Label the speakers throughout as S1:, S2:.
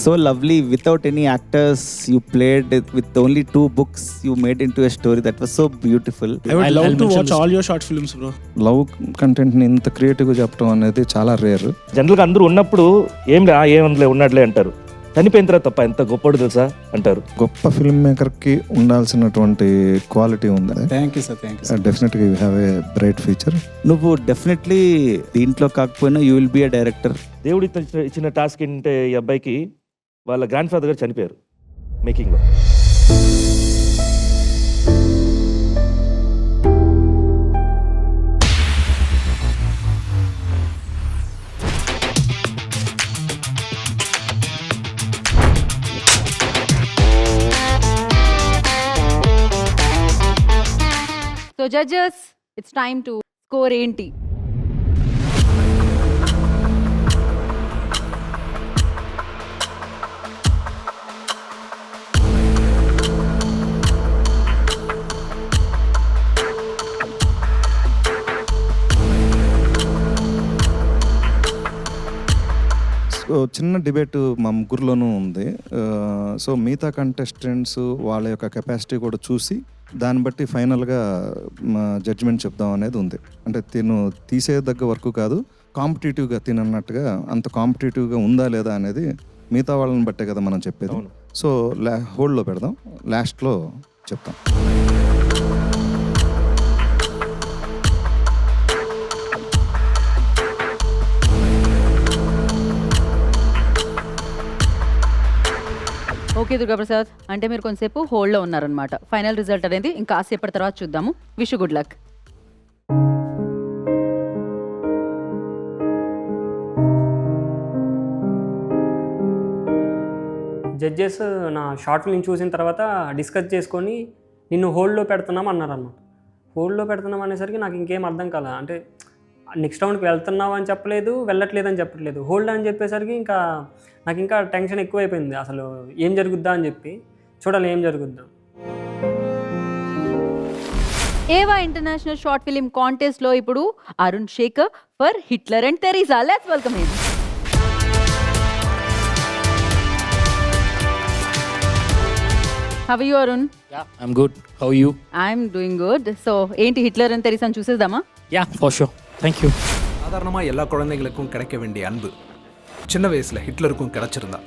S1: so lovely. Without any actors, you played it with only 2 books. You made into a story that was so beautiful.
S2: I would love
S3: I'll
S2: to
S3: mention
S2: watch
S3: this.
S2: all your short films, bro.
S4: Love కంటెంట్ని ఇంత క్రియేటివ్గా చెప్పడం అనేది చాలా rare.
S3: జనరల్గా అందరూ ఉన్నప్పుడు ఏముందిలే ఉన్నట్లే అంటారు, చనిపోయిన తర్వాత తప్ప ఎంత గొప్పడు తెలుసా అంటారు.
S4: గొప్ప ఫిల్మ్ మేకర్కి ఉండాల్సినటువంటి క్వాలిటీ ఉంది.
S2: Thank you, sir. Thank you, sir.
S4: డెఫినెట్గా you have a bright future.
S1: నువ్వు డెఫినెట్లీ దీంట్లో కాకపోయినా you will be a director.
S3: దేవుడు ఇచ్చిన టాస్క్ ఏంటంటే ఈ అబ్బాయికి వాళ్ళ గ్రాండ్ ఫాదర్ గారు చనిపోయారు మేకింగ్లో.
S5: So judges, it's time to score ఏంటి?
S4: సో చిన్న డిబేట్ మా ముగ్గురులోనూ ఉంది. సో మిగతా కంటెస్టెంట్స్ వాళ్ళ యొక్క కెపాసిటీ కూడా చూసి దాన్ని బట్టి ఫైనల్గా జడ్జిమెంట్ చెప్దాం అనేది ఉంది. అంటే తిను తీసేదగ్గ వరకు కాదు, కాంపిటేటివ్గా తినన్నట్టుగా అంత కాంపిటేటివ్గా ఉందా లేదా అనేది మిగతా వాళ్ళని బట్టే కదా మనం చెప్పేది. సో హోల్డ్లో పెడదాం, లాస్ట్లో చెప్తాం.
S5: ఓకే దుర్గాప్రసాద్, అంటే మీరు కొంతసేపు హోల్డ్లో ఉన్నారనమాట. ఫైనల్ రిజల్ట్ అనేది ఇంకా కాసేపటి తర్వాత చూద్దాము. Wish good luck.
S6: జడ్జెస్ నా షార్ట్ ఫిల్మ్ చూసిన తర్వాత డిస్కస్ చేసుకొని నిన్ను హోల్డ్లో పెడుతున్నాం అన్నారన్నమాట. హోల్డ్లో పెడుతున్నాం అనేసరికి నాకు ఇంకేం అర్థం కాల. అంటే నెక్స్ట్ రౌండ్కి వెళ్తున్నావు అని చెప్పలేదు, వెళ్ళట్లేదు అని చెప్పట్లేదు. హోల్డ్ అని చెప్పేసరికి ఇంకా నాకు ఇంకా టెన్షన్ ఎక్కువైపోయింది. అసలు ఏం జరుగుద్దా అని చెప్పి చూడాలి ఏం జరుగుద్దా.
S5: ఏవా ఇంటర్నేషనల్ షార్ట్ ఫిలిం కాంటెస్ట్ లో ఇప్పుడు Arun Shekhar for Hitler and Teresa. Let's welcome him. How are you, Arun?
S7: Yeah, I'm good. How are you?
S5: I'm doing good. So, ఏంటి హిట్లర్ అండ్ తెరీసా చూసేద్దామా?
S7: Yeah, for sure. Thank you.
S8: சாதாரணமாக எல்லா குழந்தைகளுக்கும் கிடைக்க வேண்டிய அன்பு சின்ன வயசில் ஹிட்லருக்கும் கிடைச்சிருந்தா.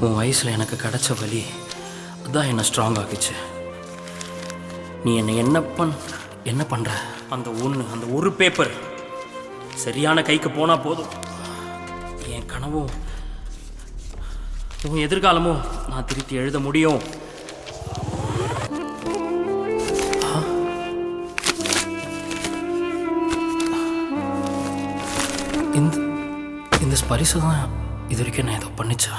S7: உன் வயசில் எனக்கு கிடைச்ச வலி அதான் என்னை ஸ்ட்ராங் ஆகிச்சு. நீ என்னை என்ன பண்ணுற? அந்த ஒரு பேப்பர் சரியான கைக்கு போனால் போதும், என் கனவும் உன் எதிர்காலமும் நான் திருத்தி எழுத முடியும். இந்த ஸ்பரிசு தான் இது வரைக்கும் நான் ஏதோ பண்ணிச்சா?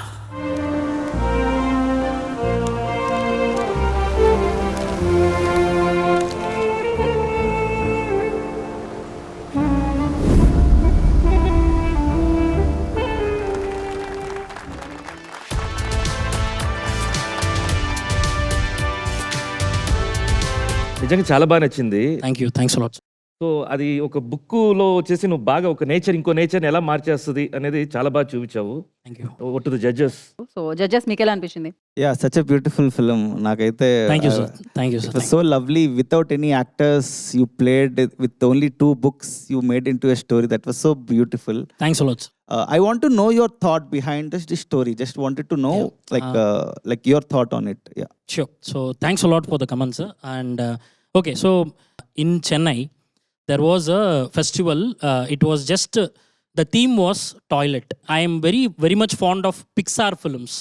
S3: నిజంగా చాలా బాగా నచ్చింది.
S7: Thank you, thanks a lot.
S3: So అది ఒక బుక్లో వచ్చేసి నువ్వు బాగా ఒక నేచర్ ఇంకో నేచర్ని ఎలా మార్చేస్తుంది అనేది చాలా బాగా చూపించావు.
S7: Thank you.
S3: To the judges.
S5: So judges మీకు ఎలా అనిపించింది?
S1: Yeah, such a beautiful film. నాకైతే
S7: thank you sir. Thank you
S1: it
S7: sir.
S1: was so lovely. Without any actors, you played it with only 2 books. You made into a story that was so beautiful.
S7: Thanks a lot.
S1: I want to know your thought behind this story. Just wanted to know like your thought on it. Yeah.
S7: Sure. So thanks a lot for the comments, sir. And okay, so in Chennai there was a festival. It was just the theme was toilet. I am very much fond of Pixar films,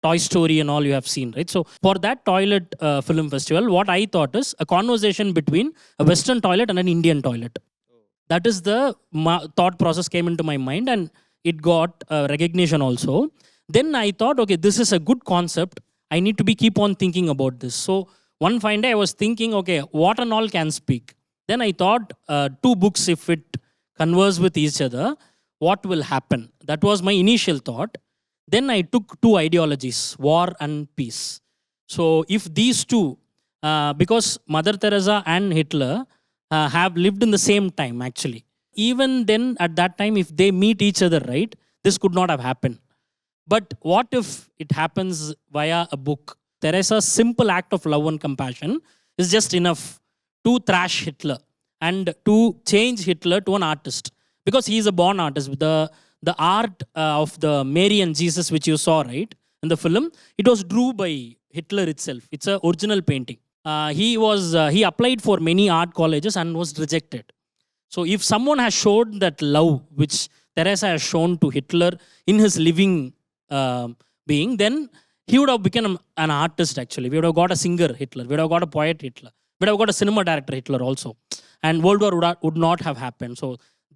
S7: Toy Story and all you have seen, right? So for that toilet film festival, what I thought is a conversation between a Western toilet and an Indian toilet. That is the thought process came into my mind, and it got recognition also. Then I thought, okay, this is a good concept. I need to keep on thinking about this. So one fine day I was thinking, okay, what and all can speak? Then I thought 2 books, if it converse with each other, what will happen? That was my initial thought. Then I took 2 ideologies, war and peace. So if these 2, because Mother Teresa and Hitler have lived in the same time actually. even then at that time, if they meet each other, right, this could not have happened. But what if it happens via a book? Teresa's simple act of love and compassion is just enough to thrash Hitler and to change Hitler to an artist, because he is a born artist. The art of the Mary and Jesus, which you saw, right, in the film, it was drew by Hitler itself. It's a original painting. He applied for many art colleges and was rejected. So if someone has showed that love which Teresa has shown to Hitler in his living being, then he would have become an artist actually. We would have got a singer Hitler. We would have got a poet Hitler. We would have got a cinema director Hitler also. And World War would not have happened. So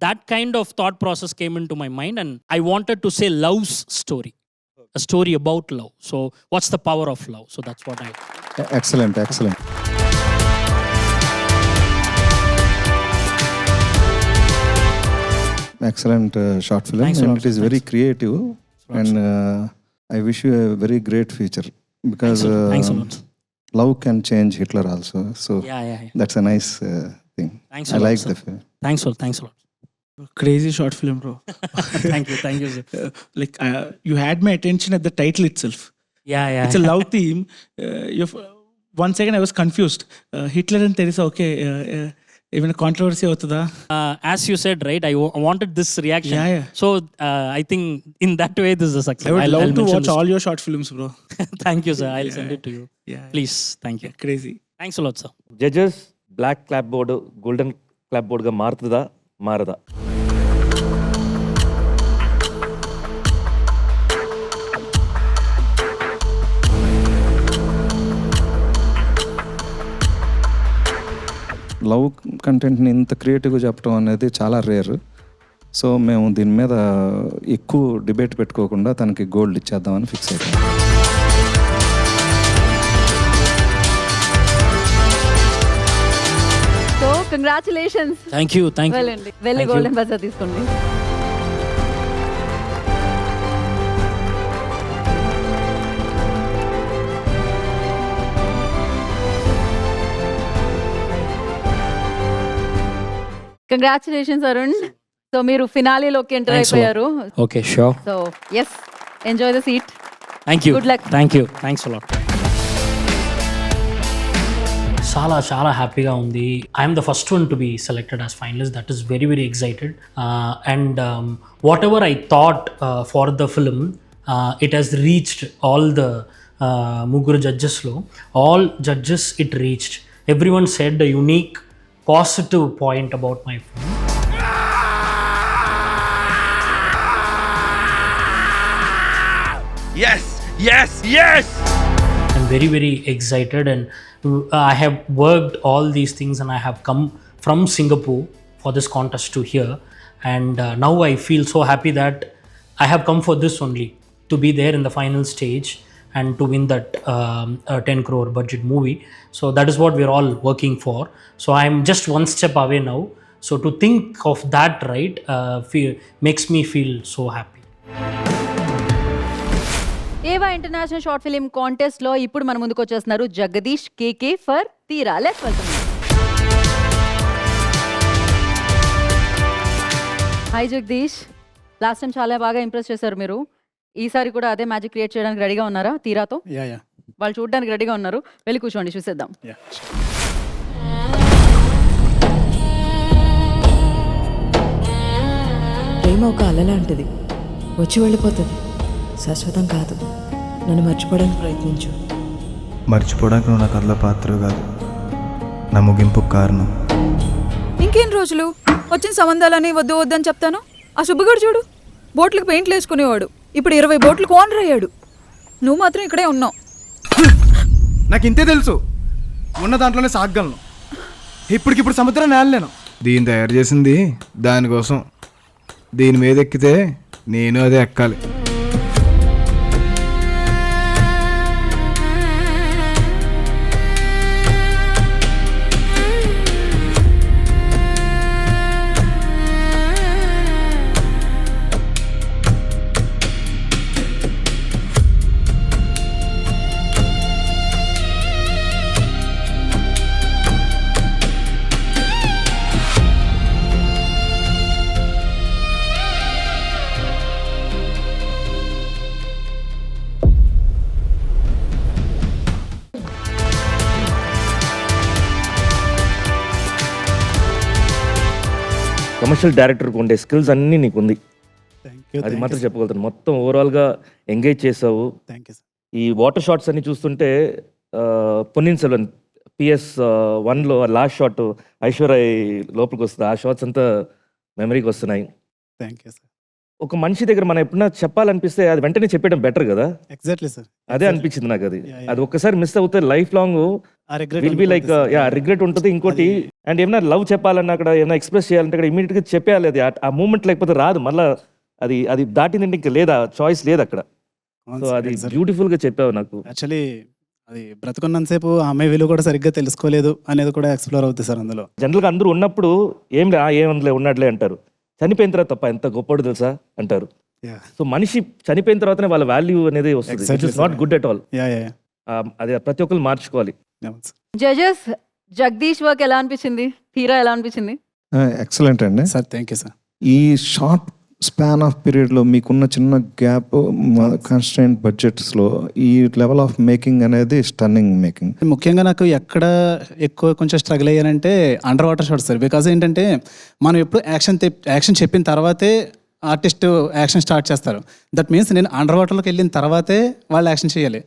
S7: that kind of thought process came into my mind, and I wanted to say love's story. A story about love. So what's the power of love? So that's what I...
S4: Excellent. Excellent short film.
S7: Thanks a
S4: And
S7: lot,
S4: it is
S7: sir.
S4: very creative. And I wish you a very great future, because
S7: Thanks a lot.
S4: love can change Hitler also. So
S7: Yeah.
S4: that's a nice thing.
S7: Thanks
S4: I
S7: a lot,
S4: like
S7: sir.
S4: the film.
S7: Thanks a lot.
S2: Crazy short film, bro.
S7: Thank you, sir.
S2: You had my attention at the title itself.
S7: Yeah.
S2: It's a love theme. One second I was confused. Hitler and Teresa, okay. Even a controversy అవుతుందా?
S7: As you said, right, I wanted this reaction.
S2: Yeah.
S7: So I think in that way, this is a success.
S2: I would love to
S7: mention
S2: watch
S7: this.
S2: all your short films, bro.
S7: Thank you, sir. I'll send it to you.
S2: Yeah.
S7: Please, thank you.
S2: Crazy.
S7: Thanks a lot, sir.
S3: Judges black clap board golden clap బోర్డుగా మారుతుందా మారదా?
S4: Love కంటెంట్ని ఇంత క్రియేటివ్గా చెప్పడం అనేది చాలా rare. So మేము దీని మీద ఎక్కువ డిబేట్ పెట్టుకోకుండా తనకి గోల్డ్ ఇచ్చేద్దామని ఫిక్స్ అయిపోయాం.
S5: So congratulations.
S7: Thank you.
S5: వెళ్ళండి, వెళ్ళి
S7: Thank you.
S5: గోల్డెన్ బజార్ తీసుకోండి. కంగ్రాచులేషన్స్ అరుణ్. సో మీరు ఫినాలేలోకి ఎంటర్
S7: Thanks a lot.
S5: అయిపోయారు.
S7: Okay, sure.
S5: So yes, enjoy the seat.
S7: Thank you.
S5: Good luck.
S7: Thank you. Thanks a lot. చాలా హ్యాపీగా ఉంది. I'm the first one to be selected as finalist. That is very excited. And whatever I thought for the film, it has reached all the ముగ్గురు జడ్జెస్లో. All judges it reached. Everyone said the unique positive point about my film.
S3: Yes!
S7: I'm very excited, and I have worked all these things, and I have come from Singapore for this contest to here, and now I feel so happy that I have come for this only, to be there in the final stage and to win that 10 crore budget movie. So that is what we're all working for. So I'm just one step away now. So to think of that, right, makes me feel so happy.
S5: ఏవా international short film contest లో ఇప్పుడు మన ముందుకు వచ్చేస్తున్నారు జగదీష్ కేకే for తీరా. Let's welcome. Hi Jagadish. Last time చాలా బాగా impress చేశారు మీరు. ఈసారి కూడా అదే మ్యాజిక్ క్రియేట్ చేయడానికి రెడీగా ఉన్నారా తీరాతో?
S2: Yeah.
S5: వాళ్ళు చూడడానికి రెడీగా ఉన్నారు. వెళ్ళి కూర్చోండి, చూసేద్దాం.
S2: Yeah.
S9: ప్రేమ ఒక అల లాంటిది, వచ్చి వెళ్ళిపోతుంది, శాశ్వతం కాదు. నన్ను మర్చిపోవడానికి ప్రయత్నించు.
S10: మర్చిపోవడానికి నువ్వు నా కథల పాత్ర కాదు, నా ముగింపు కారణం.
S11: ఇంకేం రోజులు వచ్చిన సంబంధాలని వద్దు వద్దని చెప్తాను. ఆ సుబ్బుగాడు చూడు, బోట్లకు పెయింట్లు వేసుకునేవాడు, ఇప్పుడు 20 బోట్లకు ఓనర్ అయ్యాడు. నువ్వు మాత్రం ఇక్కడే ఉన్నావు.
S10: నాకు ఇంతే తెలుసు, ఉన్న దాంట్లోనే సాగలను. ఇప్పటికిప్పుడు సముద్రం నేలలేను. దీన్ని తయారు చేసింది దానికోసం. దీని మీద ఎక్కితే నేను అదే ఎక్కాలి.
S3: కమర్షియల్ డైరెక్టర్కి ఉండే స్కిల్స్ అన్నీ నీకు ఉంది. అది మాత్రం చెప్పగలుగుతాను. మొత్తం ఓవరాల్గా ఎంగేజ్ చేసావు. ఈ వాటర్ షాట్స్ అన్ని చూస్తుంటే పొన్నియిన్ సెల్వన్ PS1లో లాస్ట్ షాట్ ఐశ్వర్య లోపలికి వస్తుంది. ఆ షాట్స్ అంతా మెమరీకి వస్తున్నాయి. ఒక మనిషి దగ్గర మనం ఎప్పుడైనా చెప్పాలనిపిస్తే అది వెంటనే చెప్పడం బెటర్ కదా.
S2: ఎగ్జాక్ట్లీ సార్,
S3: అదే అనిపించింది నాకు. అది ఒక్కసారి మిస్ అవుతే life long will be like regret ఉంటుంది. ఇంకోటి అండ్ ఏమైనా లవ్ చెప్పాలన్నా అక్కడ ఏమైనా ఎక్స్ప్రెస్ చేయాలంటే అక్కడ ఇమీడియట్గా చెప్పేయాలి. అది ఆ మూమెంట్ లేకపోతే రాదు మళ్ళీ. అది దాటిందంటే ఇంకా లేదా, చాయిస్ లేదు అక్కడ. సో అది బ్యూటిఫుల్గా చెప్పావు నాకు.
S2: యాక్చువల్లీ అది బ్రతుకున్నంతసేపు ఆమె విలువ కూడా సరిగ్గా తెలుసుకోలేదు అనేది కూడా ఎక్స్ప్లోర్ అవుతుంది సార్ అందులో.
S3: జనరల్గా అందరూ ఉన్నప్పుడు ఏమనలే ఉన్నాడులే అంటారు. చనిపోయిన తర్వాత తప్ప ఎంత గొప్పడు తెలుసా అంటారు. సో మనిషి చనిపోయిన తర్వాతనే వాళ్ళ వాల్యూ అనేది వస్తుంది. It is not good at all. అది ప్రతి ఒక్కరు మార్చుకోవాలి.
S5: జడ్జెస్, జగదీష్ వర్క్ ఎలా అనిపించింది? హీరో ఎలా అనిపించింది?
S4: ఎక్సలెంట్ అండి
S2: సార్, థ్యాంక్ యూ సార్.
S4: ఈ షార్ట్ స్పాన్ ఆఫ్ పీరియడ్లో మీకున్న చిన్న గ్యాప్, కాన్స్టెంట్ బడ్జెట్స్లో ఈ లెవెల్ ఆఫ్ మేకింగ్ అనేది స్టన్నింగ్ మేకింగ్.
S2: ముఖ్యంగా నాకు ఎక్కడ ఎక్కువ కొంచెం స్ట్రగుల్ అయ్యానంటే under water shots sir. Because ఏంటంటే మనం ఎప్పుడు యాక్షన్ చెప్పిన తర్వాతే ఆర్టిస్ట్ యాక్షన్ స్టార్ట్ చేస్తారు. దట్ మీన్స్ నేను అండర్ వాటర్లోకి వెళ్ళిన తర్వాతే వాళ్ళు యాక్షన్ చేయాలి.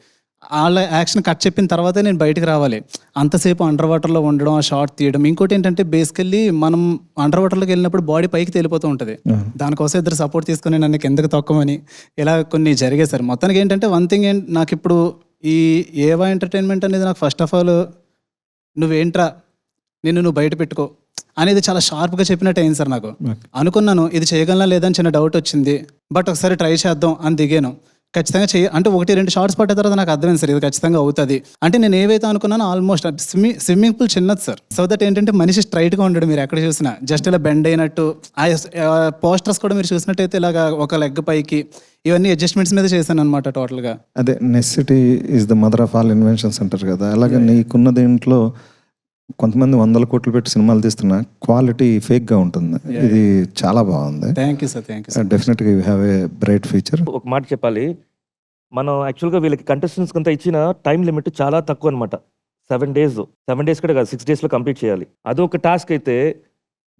S2: వాళ్ళ యాక్షన్ కట్ చెప్పిన తర్వాతే నేను బయటికి రావాలి. అంతసేపు అండర్ వాటర్లో ఉండడం, ఆ షార్ట్ తీయడం. ఇంకోటి ఏంటంటే బేసికల్లీ మనం అండర్ వాటర్లోకి వెళ్ళినప్పుడు బాడీ పైకి తేలిపోతూ ఉంటుంది. దానికోసం ఇద్దరు సపోర్ట్ తీసుకుని నన్ను కిందకి తొక్కమని ఇలా కొన్ని జరిగాయి సార్. మొత్తానికి ఏంటంటే వన్ థింగ్ నాకు ఇప్పుడు ఈ ఏవా ఎంటర్టైన్మెంట్ అనేది నాకు ఫస్ట్ ఆఫ్ ఆల్ నువ్వేంట్రా నువ్వు బయట పెట్టుకో అనేది చాలా షార్ప్గా చెప్పినట్టు అయింది సార్. నాకు అనుకున్నాను ఇది చేయగలనా లేదని చిన్న డౌట్ వచ్చింది. బట్ ఒకసారి ట్రై చేద్దాం అని దిగాను. ఖచ్చితంగా అంటే 1-2 షార్ట్స్ పట్టిన తర్వాత నాకు అర్థమైంది సార్ ఇది ఖచ్చితంగా అవుతుంది. అంటే నేను ఏవైతే అనుకున్నానో ఆల్మోస్ట్ స్విమ్మింగ్ పూల్ చిన్నది సార్. సో దట్ ఏంటంటే మనిషి స్ట్రైట్గా ఉండడు. మీరు ఎక్కడ చూసినా జస్ట్ ఇలా బెండ్ అయినట్టు. ఆ పోస్టర్స్ కూడా మీరు చూసినట్టయితే ఇలాగా ఒక లెగ్ పైకి ఇవన్నీ అడ్జస్ట్మెంట్స్ మీద చేశాను అనమాట టోటల్గా.
S4: అదే necessity is the mother of all inventions అంటారు కదా. అలాగే నీకున్న దీంట్లో కొంతమంది 100 కోట్లు పెట్టి సినిమాలు తీస్తున్నా క్వాలిటీ ఫేక్గా ఉంటుంది. ఇది చాలా బాగుంది.
S2: Thank you sir, thank you sir.
S4: డెఫినెట్గా you have a bright future.
S3: ఒక మాట చెప్పాలి, మనం యాక్చువల్గా వీళ్ళకి కంటెస్టెంట్స్ కంతా ఇచ్చిన టైం లిమిట్ చాలా తక్కువ అనమాట. 7 days కూడా కాదు, 6 daysలో కంప్లీట్ చేయాలి. అదొక టాస్క్ అయితే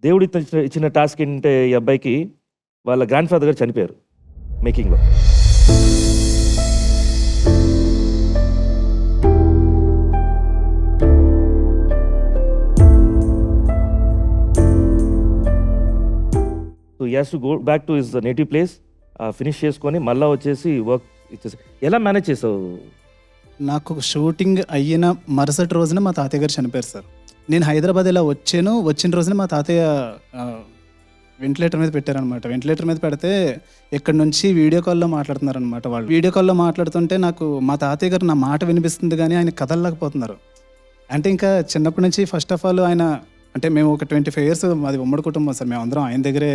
S3: దేవుడి ఇచ్చిన టాస్క్ ఏంటంటే ఈ అబ్బాయికి వాళ్ళ గ్రాండ్ ఫాదర్ గారు చనిపోయారు మేకింగ్లో. So he has to go back to his native place, finish చేసుకొని మళ్ళీ వచ్చేసి వర్క్ ఇచ్చేసి. ఎలా మేనేజ్ చేసావు?
S2: నాకు షూటింగ్ అయిన మరుసటి రోజున మా తాతయ్య గారు చనిపోయారు సార్. నేను హైదరాబాద్ ఇలా వచ్చిన రోజున మా తాతయ్య వెంటిలేటర్ మీద పెట్టారనమాట. వెంటిలేటర్ మీద పెడితే ఇక్కడ నుంచి వీడియో కాల్లో మాట్లాడుతున్నారనమాట. వాళ్ళు వీడియో కాల్లో మాట్లాడుతుంటే నాకు మా తాతయ్య గారు నా మాట వినిపిస్తుంది కానీ ఆయన కదలలేకపోతున్నారు. అంటే ఇంకా చిన్నప్పటి నుంచి ఫస్ట్ ఆఫ్ ఆల్ ఆయన అంటే మేము ఒక 25 years మాది ఉమ్మడి కుటుంబం సార్. మేము అందరం ఆయన దగ్గరే,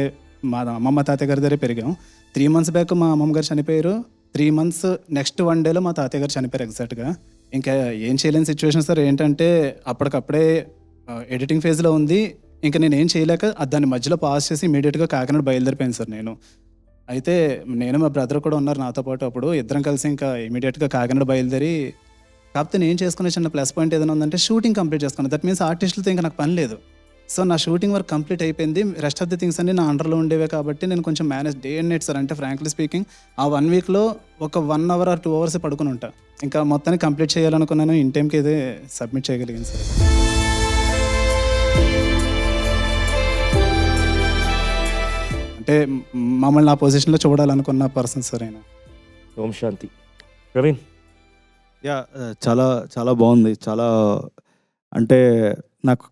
S2: మా అమ్మమ్మ తాతయ్య గారి దగ్గరే పెరిగాం. 3 months బ్యాక్ మా అమ్మమ్మ గారు చనిపోయారు. 3 months నెక్స్ట్ 1 day మా తాతయ్య గారు చనిపోయారు ఎగ్జాక్ట్గా. ఇంకా ఏం చేయలేని సిచ్యువేషన్ సార్. ఏంటంటే అప్పటికప్పుడే ఎడిటింగ్ ఫేజ్లో ఉంది. ఇంకా నేను ఏం చేయలేక దాన్ని మధ్యలో పాస్ చేసి ఇమీడియట్గా కాకినాడ బయలుదేరిపోయాను సార్ నేను. అయితే నేను మా బ్రదర్ కూడా ఉన్నారు నాతో పాటు. అప్పుడు ఇద్దరం కలిసి ఇంకా ఇమీడియట్గా కాకినాడ బయలుదేరి, కాకపోతే నేను చేసుకునే చిన్న ప్లస్ పాయింట్ ఏదైనా ఉందంటే షూటింగ్ కంప్లీట్ చేసుకున్నాను. దట్ మీన్స్ ఆర్టిస్టులతో ఇంకా నాకు పని లేదు. సో నా షూటింగ్ వర్క్ కంప్లీట్ అయిపోయింది. రెస్ట్ ఆఫ్ ది థింగ్స్ అన్ని నా అండర్లో ఉండేవే కాబట్టి నేను కొంచెం manage day and night sir. అంటే ఫ్రాంక్లీ స్పీకింగ్ ఆ 1 weekలో ఒక 1 hour or 2 hours పడుకుని ఉంటా. ఇంకా మొత్తాన్ని కంప్లీట్ చేయాలనుకున్నాను. ఇన్ టైంకి అయితే సబ్మిట్ చేయగలిగాను సార్. అంటే మమ్మల్ని ఆ పొజిషన్లో చూడాలనుకున్న పర్సన్ సార్ ఆయన.
S3: ఓం శాంతి. ప్రవీణ్?
S1: చాలా చాలా బాగుంది. చాలా అంటే నాకు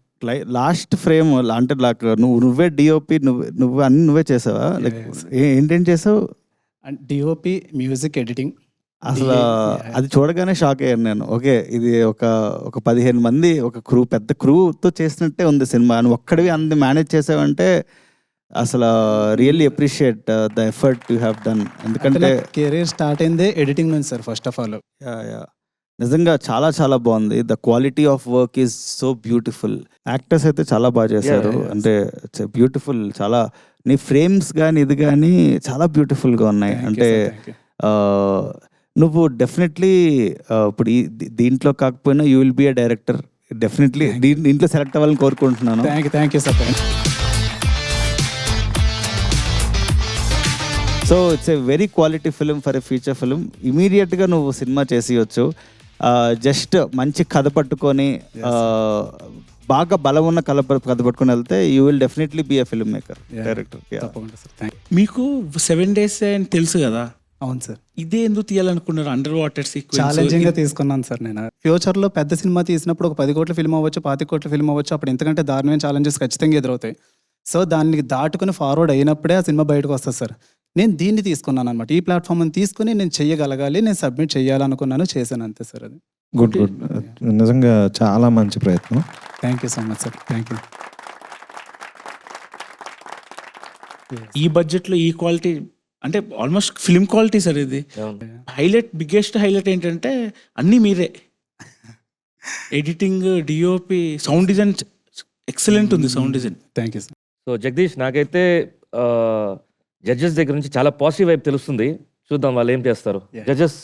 S1: లాస్ట్ ఫ్రేమ్ అంటే నాకు నువ్వే డిఓపి, నువ్వు అన్ని నువ్వే చేసావా? లైక్ ఏంటేం చేసావు?
S2: DOP, music editing.
S1: అసలు అది చూడగానే షాక్ అయ్యాను నేను. ఓకే, ఇది ఒక 15 మంది ఒక పెద్ద క్రూతో చేసినట్టే ఉంది సినిమా. నువ్వు ఒక్కడివి అన్ని మేనేజ్ చేసావంటే అసలు really appreciate the effort you have done. ఎందుకంటే
S2: కెరీర్ స్టార్ట్ అయిందే ఎడిటింగ్ నుంచి సార్ ఫస్ట్ ఆఫ్ ఆల్.
S1: నిజంగా చాలా చాలా బాగుంది. The quality of work is so beautiful. Actors అయితే చాలా బాగా చేశారు. అంటే బ్యూటిఫుల్. చాలా నీ ఫ్రేమ్స్ కానీ ఇది కానీ చాలా బ్యూటిఫుల్గా ఉన్నాయి. అంటే నువ్వు డెఫినెట్లీ ఇప్పుడు దీంట్లో కాకపోయినా you will be a director. Definitely దీంట్లో సెలెక్ట్ అవ్వాలని కోరుకుంటున్నాను.
S2: Thank you sir.
S1: So it's a very quality film for a feature film. ఇమీడియట్గా నువ్వు సినిమా చేసేయచ్చు. జస్ట్ మంచి కథ పట్టుకొని బాగా బలం ఉన్న కథ పట్టుకొని వెళ్తే you will definitely be a filmmaker, director.
S2: తప్పకుండా సార్. థ్యాంక్
S12: మీకు 7 days అని తెలుసు కదా,
S2: అవును సార్.
S12: ఇదే ఎందుకు తీయాలనుకున్నారు? అండర్ వాటర్
S2: ఛాలెంజింగ్గా తీసుకున్నాను సార్ నేను. ఫ్యూచర్లో పెద్ద సినిమా తీసినప్పుడు ఒక 10 కోట్ల ఫిల్మ్ అవ్వచ్చు, 25 కోట్ల ఫిల్మ్ అవ్వచ్చు, అప్పుడు ఎంతకంటే దారుణమైన ఛాలెంజెస్ ఖచ్చితంగా ఎదురవుతాయి. సో దాన్ని దాటుకుని ఫార్వర్డ్ అయినప్పుడే ఆ సినిమా బయటకు వస్తుంది సార్. నేను దీన్ని తీసుకున్నాను అనమాట. ఈ ప్లాట్ఫామ్ని తీసుకుని నేను చెయ్యగలగాలి, నేను సబ్మిట్ చేయాలనుకున్నాను, చేశాను అంతే సార్. అది
S4: గుడ్. నిజంగా చాలా మంచి ప్రయత్నం.
S2: Thank you so much sir. Thank you.
S12: ఈ బడ్జెట్లో ఈ క్వాలిటీ అంటే ఆల్మోస్ట్ ఫిల్మ్ క్వాలిటీ సార్ ఇది. హైలైట్, బిగ్గెస్ట్ హైలైట్ ఏంటంటే అన్నీ మీరే. Editing, DOP, sound design excellent ఉంది. Sound design.
S2: Thank you sir.
S3: So Jagadish, నాకైతే జడ్జెస్ దగ్గర నుంచి చాలా పాజిటివ్ వైపు తెలుస్తుంది. చూద్దాం వాళ్ళు ఏం చేస్తారు. Judges,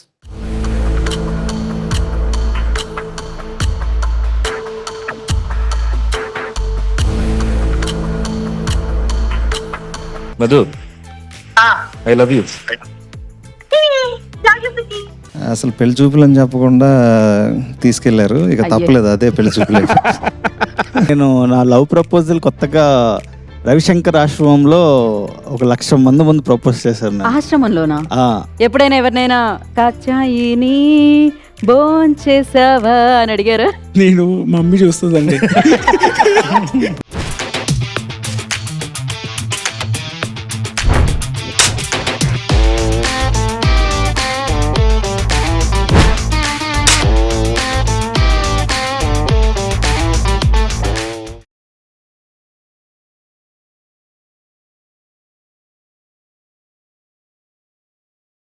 S3: Madhu, I love you.
S4: అసలు పెళ్లి చూపులు అని చెప్పకుండా తీసుకెళ్లారు, ఇక తప్పలేదు, అదే పెళ్లి చూపులే.
S1: నేను నా లవ్ ప్రపోజల్ కొత్తగా రవిశంకర్ ఆశ్రమంలో 1,00,000 మంది ముందు ప్రపోజ్ చేశాను.
S5: ఆశ్రమంలోనా? ఎప్పుడైనా ఎవరినైనా కాచాయిని భోంచేసావా అని అడిగారా?
S12: నేను మమ్మీ చూస్తుందండి.